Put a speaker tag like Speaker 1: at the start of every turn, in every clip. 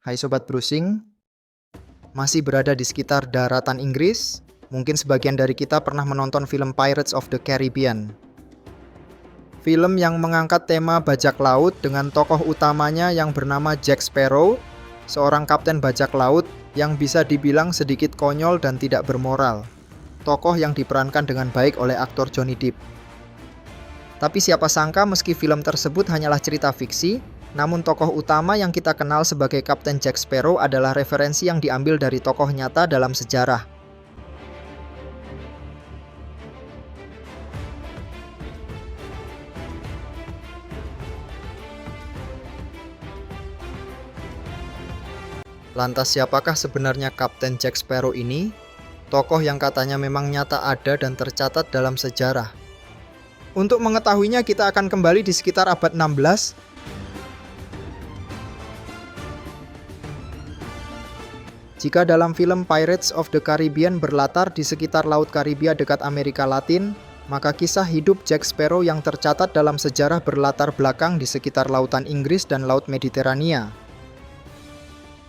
Speaker 1: Hai Sobat Browsing, masih berada di sekitar daratan Inggris? Mungkin sebagian dari kita pernah menonton film Pirates of the Caribbean. Film yang mengangkat tema bajak laut dengan tokoh utamanya yang bernama Jack Sparrow, seorang kapten bajak laut yang bisa dibilang sedikit konyol dan tidak bermoral. Tokoh yang diperankan dengan baik oleh aktor Johnny Depp. Tapi siapa sangka meski film tersebut hanyalah cerita fiksi, namun tokoh utama yang kita kenal sebagai Kapten Jack Sparrow adalah referensi yang diambil dari tokoh nyata dalam sejarah. Lantas siapakah sebenarnya Kapten Jack Sparrow ini? Tokoh yang katanya memang nyata ada dan tercatat dalam sejarah. Untuk mengetahuinya kita akan kembali di sekitar abad 16. Jika dalam film Pirates of the Caribbean berlatar di sekitar Laut Karibia dekat Amerika Latin, maka kisah hidup Jack Sparrow yang tercatat dalam sejarah berlatar belakang di sekitar lautan Inggris dan Laut Mediterania.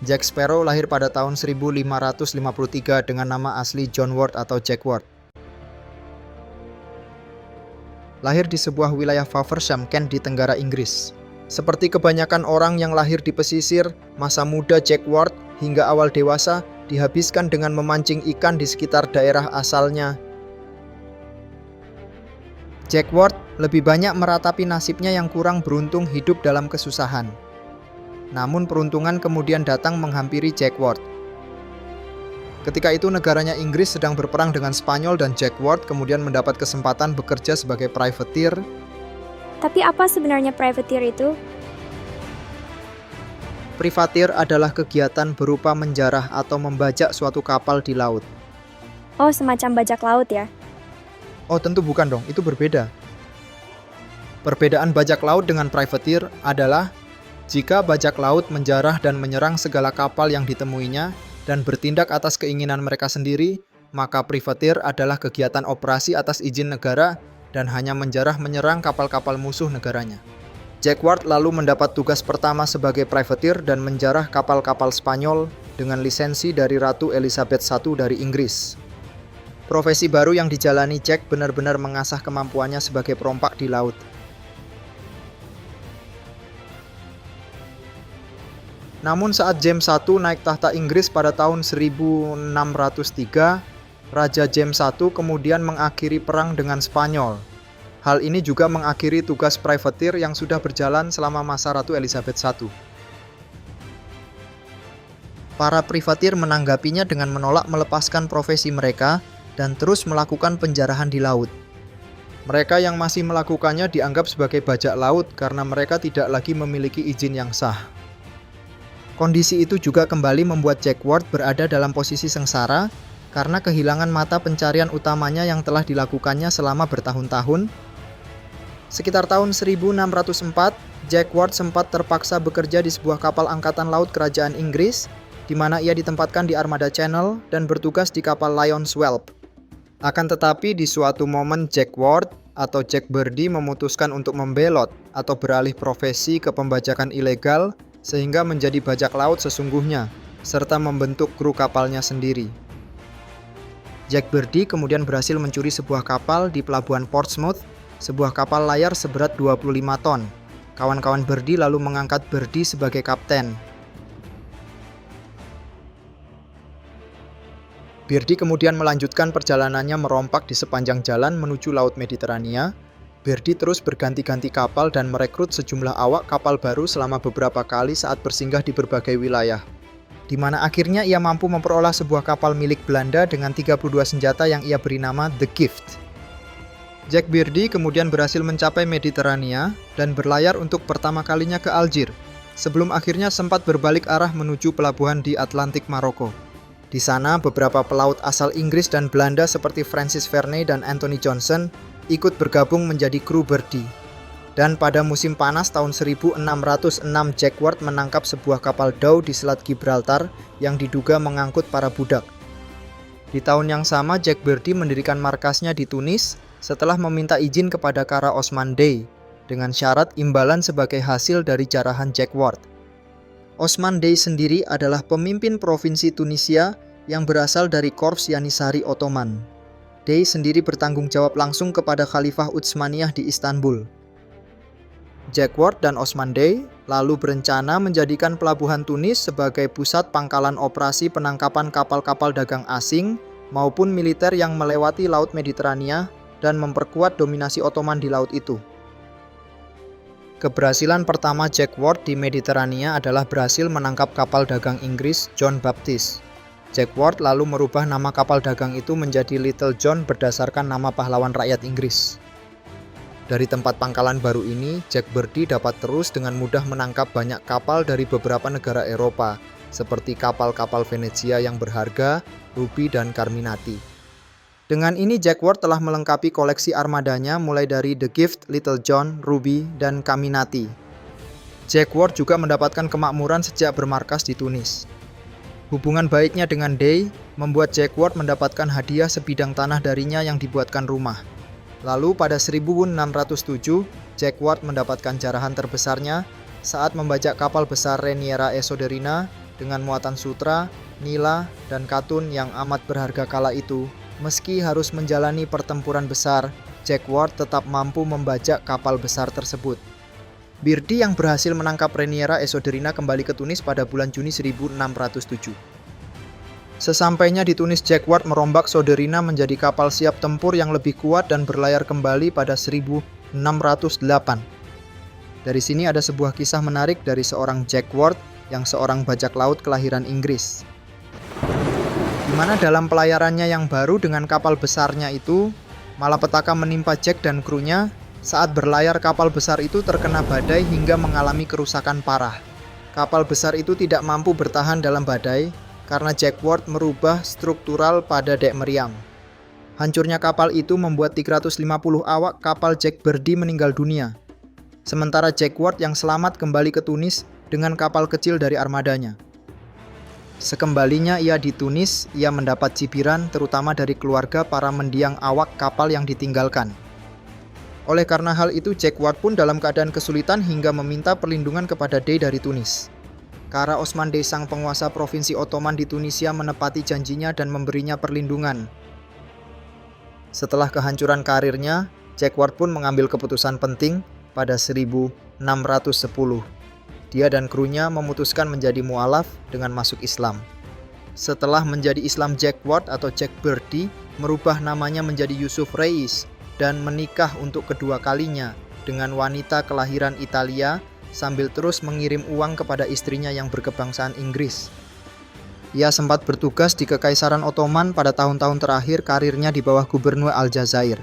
Speaker 1: Jack Sparrow lahir pada tahun 1553 dengan nama asli John Ward atau Jack Ward. Lahir di sebuah wilayah Faversham, Kent di Tenggara Inggris. Seperti kebanyakan orang yang lahir di pesisir, masa muda Jack Ward hingga awal dewasa dihabiskan dengan memancing ikan di sekitar daerah asalnya. Jack Ward lebih banyak meratapi nasibnya yang kurang beruntung hidup dalam kesusahan. Namun peruntungan kemudian datang menghampiri Jack Ward. Ketika itu negaranya Inggris sedang berperang dengan Spanyol dan Jack Ward kemudian mendapat kesempatan bekerja sebagai privateer.
Speaker 2: Tapi apa sebenarnya privateer itu?
Speaker 1: Privateer adalah kegiatan berupa menjarah atau membajak suatu kapal di laut.
Speaker 2: Oh, semacam bajak laut ya?
Speaker 1: Oh, tentu bukan dong, itu berbeda. Perbedaan bajak laut dengan privateer adalah jika bajak laut menjarah dan menyerang segala kapal yang ditemuinya dan bertindak atas keinginan mereka sendiri, maka privateer adalah kegiatan operasi atas izin negara dan hanya menjarah menyerang kapal-kapal musuh negaranya. Jack Ward lalu mendapat tugas pertama sebagai privateer dan menjarah kapal-kapal Spanyol dengan lisensi dari Ratu Elizabeth I dari Inggris. Profesi baru yang dijalani Jack benar-benar mengasah kemampuannya sebagai perompak di laut. Namun saat James I naik tahta Inggris pada tahun 1603, Raja James I kemudian mengakhiri perang dengan Spanyol. Hal ini juga mengakhiri tugas privateer yang sudah berjalan selama masa Ratu Elizabeth I. Para privateer menanggapinya dengan menolak melepaskan profesi mereka dan terus melakukan penjarahan di laut. Mereka yang masih melakukannya dianggap sebagai bajak laut karena mereka tidak lagi memiliki izin yang sah. Kondisi itu juga kembali membuat Jack Ward berada dalam posisi sengsara karena kehilangan mata pencarian utamanya yang telah dilakukannya selama bertahun-tahun. Sekitar tahun 1604, Jack Ward sempat terpaksa bekerja di sebuah kapal angkatan laut kerajaan Inggris, di mana ia ditempatkan di Armada Channel dan bertugas di kapal Lion's Whelp. Akan tetapi di suatu momen Jack Ward atau Jack Birdie memutuskan untuk membelot atau beralih profesi ke pembajakan ilegal sehingga menjadi bajak laut sesungguhnya, serta membentuk kru kapalnya sendiri. Jack Birdie kemudian berhasil mencuri sebuah kapal di pelabuhan Portsmouth, sebuah kapal layar seberat 25 ton. Kawan-kawan Birdie lalu mengangkat Birdie sebagai kapten. Birdie kemudian melanjutkan perjalanannya merompak di sepanjang jalan menuju Laut Mediterania. Birdie terus berganti-ganti kapal dan merekrut sejumlah awak kapal baru selama beberapa kali saat bersinggah di berbagai wilayah, di mana akhirnya ia mampu memperoleh sebuah kapal milik Belanda dengan 32 senjata yang ia beri nama The Gift. Jack Birdie kemudian berhasil mencapai Mediterania dan berlayar untuk pertama kalinya ke Algier, sebelum akhirnya sempat berbalik arah menuju pelabuhan di Atlantik Maroko. Di sana, beberapa pelaut asal Inggris dan Belanda seperti Francis Verney dan Anthony Johnson ikut bergabung menjadi kru Birdie. Dan pada musim panas tahun 1606, Jack Ward menangkap sebuah kapal dhow di Selat Gibraltar yang diduga mengangkut para budak. Di tahun yang sama, Jack Birdie mendirikan markasnya di Tunis setelah meminta izin kepada Kara Osman Bey dengan syarat imbalan sebagai hasil dari jarahan Jack Ward. Osman Dey sendiri adalah pemimpin provinsi Tunisia yang berasal dari Korps Yanishari Ottoman. Dey sendiri bertanggung jawab langsung kepada Khalifah Utsmaniyah di Istanbul. Jack Ward dan Osman Dey lalu berencana menjadikan pelabuhan Tunis sebagai pusat pangkalan operasi penangkapan kapal-kapal dagang asing maupun militer yang melewati Laut Mediterania dan memperkuat dominasi Ottoman di laut itu. Keberhasilan pertama Jack Ward di Mediterania adalah berhasil menangkap kapal dagang Inggris John Baptist. Jack Ward lalu merubah nama kapal dagang itu menjadi Little John berdasarkan nama pahlawan rakyat Inggris. Dari tempat pangkalan baru ini, Jack Birdy dapat terus dengan mudah menangkap banyak kapal dari beberapa negara Eropa, seperti kapal-kapal Venezia yang berharga, Ruby dan Carminati. Dengan ini Jack Ward telah melengkapi koleksi armadanya mulai dari The Gift, Little John, Ruby, dan Caminati. Jack Ward juga mendapatkan kemakmuran sejak bermarkas di Tunis. Hubungan baiknya dengan Dey membuat Jack Ward mendapatkan hadiah sebidang tanah darinya yang dibuatkan rumah. Lalu pada 1607, Jack Ward mendapatkan jarahan terbesarnya saat membajak kapal besar Reniera e Soderina dengan muatan sutra, nila, dan katun yang amat berharga kala itu. Meski harus menjalani pertempuran besar, Jack Ward tetap mampu membajak kapal besar tersebut. Birdy yang berhasil menangkap Reniera e Soderina kembali ke Tunis pada bulan Juni 1607. Sesampainya di Tunis, Jack Ward merombak Soderina menjadi kapal siap tempur yang lebih kuat dan berlayar kembali pada 1608. Dari sini ada sebuah kisah menarik dari seorang Jack Ward yang seorang bajak laut kelahiran Inggris. Di mana dalam pelayarannya yang baru dengan kapal besarnya itu, malapetaka menimpa Jack dan krunya. Saat berlayar kapal besar itu terkena badai hingga mengalami kerusakan parah. Kapal besar itu tidak mampu bertahan dalam badai karena Jack Ward merubah struktural pada dek meriam. Hancurnya kapal itu membuat 350 awak kapal Jack Birdy meninggal dunia. Sementara Jack Ward yang selamat kembali ke Tunis dengan kapal kecil dari armadanya. Sekembalinya ia di Tunis, ia mendapat cibiran terutama dari keluarga para mendiang awak kapal yang ditinggalkan. Oleh karena hal itu, Jack Ward pun dalam keadaan kesulitan hingga meminta perlindungan kepada Dey dari Tunis. Kara Osman Dey, sang penguasa provinsi Ottoman di Tunisia, menepati janjinya dan memberinya perlindungan. Setelah kehancuran karirnya, Jack Ward pun mengambil keputusan penting pada 1610. Dia dan krunya memutuskan menjadi mualaf dengan masuk Islam. Setelah menjadi Islam, Jack Ward atau Jack Birdy merubah namanya menjadi Yusuf Reis dan menikah untuk kedua kalinya dengan wanita kelahiran Italia sambil terus mengirim uang kepada istrinya yang berkebangsaan Inggris. Ia sempat bertugas di Kekaisaran Ottoman pada tahun-tahun terakhir karirnya di bawah Gubernur Aljazair.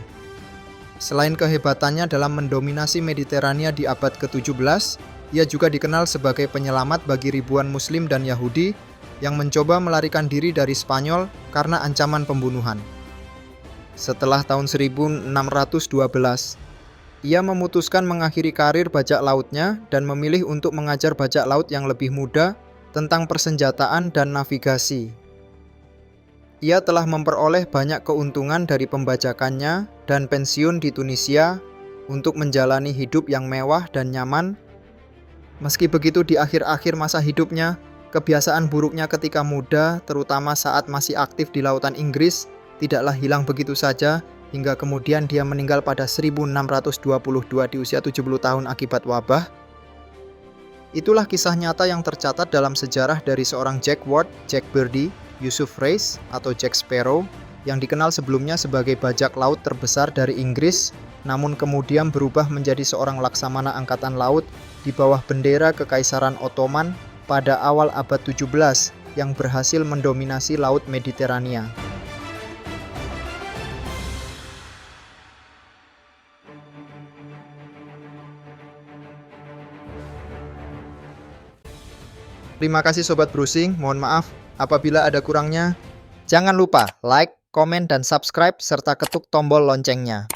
Speaker 1: Selain kehebatannya dalam mendominasi Mediterania di abad ke-17, ia juga dikenal sebagai penyelamat bagi ribuan Muslim dan Yahudi yang mencoba melarikan diri dari Spanyol karena ancaman pembunuhan. Setelah tahun 1612, ia memutuskan mengakhiri karir bajak lautnya dan memilih untuk mengajar bajak laut yang lebih muda tentang persenjataan dan navigasi. Ia telah memperoleh banyak keuntungan dari pembajakannya dan pensiun di Tunisia untuk menjalani hidup yang mewah dan nyaman. Meski begitu, di akhir-akhir masa hidupnya, kebiasaan buruknya ketika muda, terutama saat masih aktif di lautan Inggris, tidaklah hilang begitu saja, hingga kemudian dia meninggal pada 1622 di usia 70 tahun akibat wabah. Itulah kisah nyata yang tercatat dalam sejarah dari seorang Jack Ward, Jack Birdy, Yusuf Reis atau Jack Sparrow, yang dikenal sebelumnya sebagai bajak laut terbesar dari Inggris, namun kemudian berubah menjadi seorang laksamana angkatan laut di bawah bendera Kekaisaran Ottoman pada awal abad 17 yang berhasil mendominasi Laut Mediterania. Terima kasih Sobat Browsing, mohon maaf apabila ada kurangnya. Jangan lupa like, komen, dan subscribe serta ketuk tombol loncengnya.